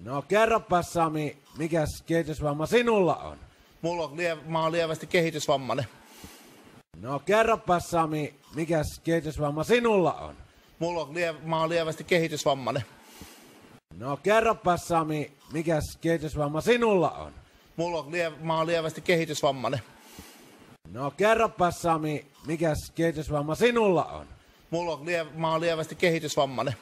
No kerropas Sami, mikäs kehitysvamma sinulla on? Mä oon lievästi kehitysvammainen. No kerropas Sami, mikäs kehitysvamma sinulla on? Mä oon lievästi kehitysvammainen. No kerropas Sami, mikäs kehitysvamma sinulla on? Mä oon lievästi kehitysvammainen. No kerropas Sami, mikäs kehitysvamma sinulla on? Mä oon lievästi kehitysvammainen.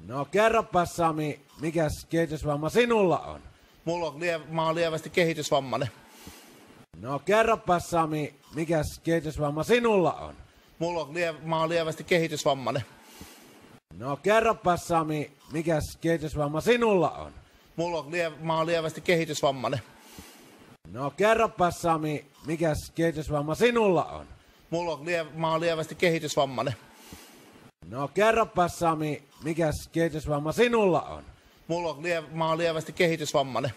No kerropas Sami, mikäs kehitysvamma sinulla on? Mä oon lievästi kehitysvammainen. No kerropas Sami, mikäs kehitysvamma sinulla on? Mä oon lievästi kehitysvammainen. No kerropas Sami, mikäs kehitysvamma sinulla on? Mä oon lievästi kehitysvammainen. No kerropas Sami, mikäs kehitysvamma sinulla on? Mä oon lievästi kehitysvammainen. No kerropas Sami, mikäs kehitysvamma sinulla on? Mä oon lievästi kehitysvammainen.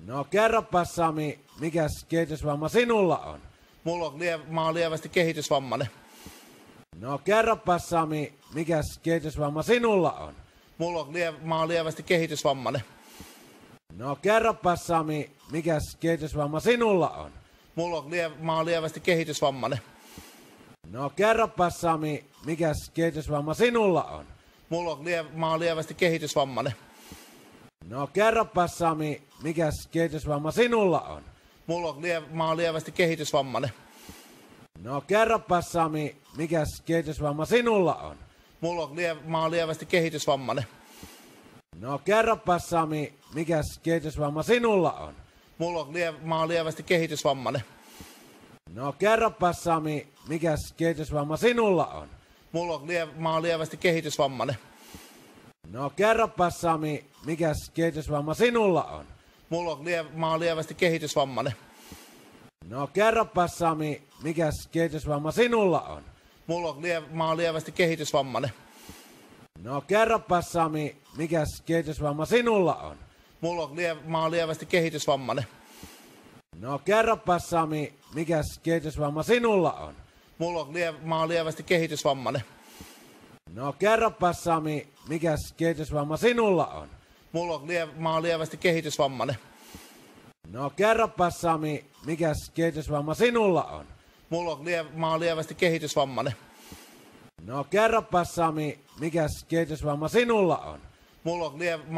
No kerropas Sami, mikäs kehitysvamma sinulla on? Mä oon lievästi kehitysvammainen. No kerropas Sami, mikäs kehitysvamma sinulla on? Mä oon lievästi kehitysvammainen. No kerropas Sami, mikäs kehitysvamma sinulla on? Mä oon lievästi kehitysvammainen. No kerropas Sami, mikäs kehitysvamma sinulla on? Mä oon lievästi kehitysvammainen. No kerropas Sami, mikäs kehitysvamma sinulla on? Mä oon lievästi kehitysvammainen. No kerropas Sami, mikäs kehitysvamma sinulla on? Mä oon lievästi kehitysvammainen. No kerropas Sami, mikäs kehitysvamma sinulla on? Mä oon lievästi kehitysvammainen. No kerropas Sami, mikäs kehitysvamma sinulla on? Mä oon lievästi kehitysvammainen. No kerropas Sami, mikäs kehitysvamma sinulla on? Mä oon lievästi kehitysvammainen. No kerropas Sami, mikäs kehitysvamma sinulla on? Mä oon lievästi kehitysvammainen. No kerropas Sami, mikäs kehitysvamma sinulla on? Mä oon lievästi kehitysvammainen. No kerropas Sami, mikäs kehitysvamma sinulla on? Mä oon lievästi kehitysvammainen. No kerropas Sami, mikäs kehitysvamma sinulla on? Mä oon lievästi kehitysvammainen. No kerropas Sami, mikäs kehitysvamma sinulla on? Mä oon lievästi kehitysvammainen. No kerropas Sami, mikäs kehitysvamma sinulla on? Mä oon lievästi kehitysvammainen. No kerropas Sami, mikäs kehitysvamma sinulla on? Mä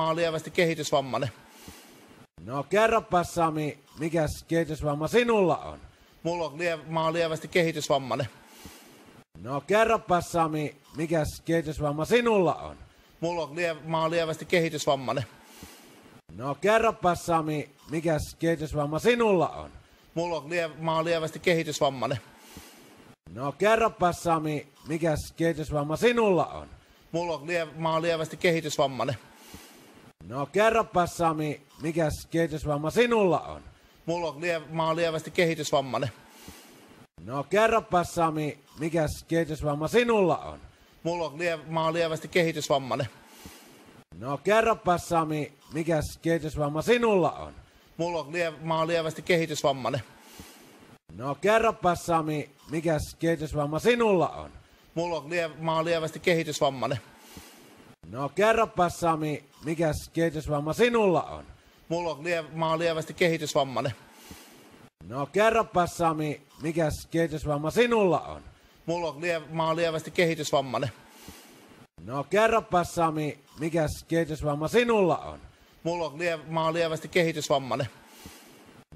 oon lievästi kehitysvammainen. No kerropas Sami, mikäs kehitysvamma sinulla on? Mä oon lievästi kehitysvammainen. No kerropas Sami, mikäs kehitysvamma sinulla on? Mä oon lievästi kehitysvammainen. No kerropas Sami, mikäs kehitysvamma sinulla on? Mä oon lievästi kehitysvammainen. No kerropas Sami, mikäs kehitysvamma sinulla on? Mä oon lievästi kehitysvammainen. No kerropas Sami, mikäs kehitysvamma sinulla on? Mä oon lievästi kehitysvammainen. No kerropas Sami, mikäs kehitysvamma sinulla on? Mä oon lievästi kehitysvammainen. No kerropas Sami, mikäs kehitysvamma sinulla on? Mä oon lievästi kehitysvammainen. No kerropas Sami, mikäs kehitysvamma sinulla on? Mä oon lievästi kehitysvammainen. No kerropas Sami, mikäs kehitysvamma sinulla on? Mä oon lievästi kehitysvammainen. No kerropas Sami, mikäs kehitysvamma sinulla on? Mä oon lievästi kehitysvammainen.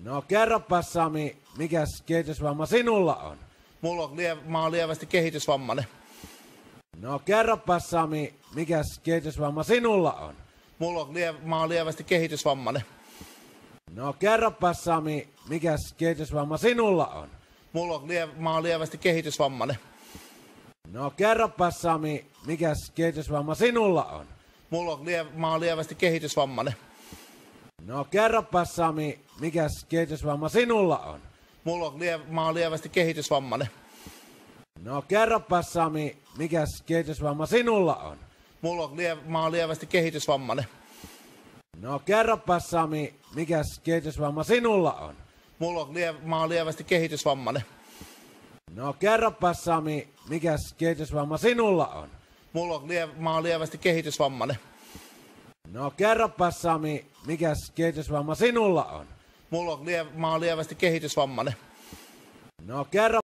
No kerropas Sami, mikäs kehitysvamma sinulla on? Mä oon lievästi kehitysvammainen. No kerropas Sami, mikäs kehitysvamma sinulla on? Mä oon lievästi kehitysvammainen. No kerropas Sami, mikäs kehitysvamma sinulla on? Mä oon lievästi kehitysvammainen. No kerropas Sami, mikäs kehitysvamma sinulla on? Mä oon lievästi kehitysvammainen. No kerropas Sami, mikäs kehitysvamma sinulla on? Mä oon lievästi kehitysvammainen. No kerropas Sami, mikäs kehitysvamma sinulla on? Mä oon lievästi kehitysvammainen. No kerropas Sami, mikäs kehitysvamma sinulla on? Mä oon lievästi kehitysvammainen. No kerropas Sami, mikäs kehitysvamma sinulla on? Mä oon lievästi kehitysvammainen. No kerropas Sami, mikäs kehitysvamma sinulla on? Mä oon lievästi kehitysvammainen. No kerro.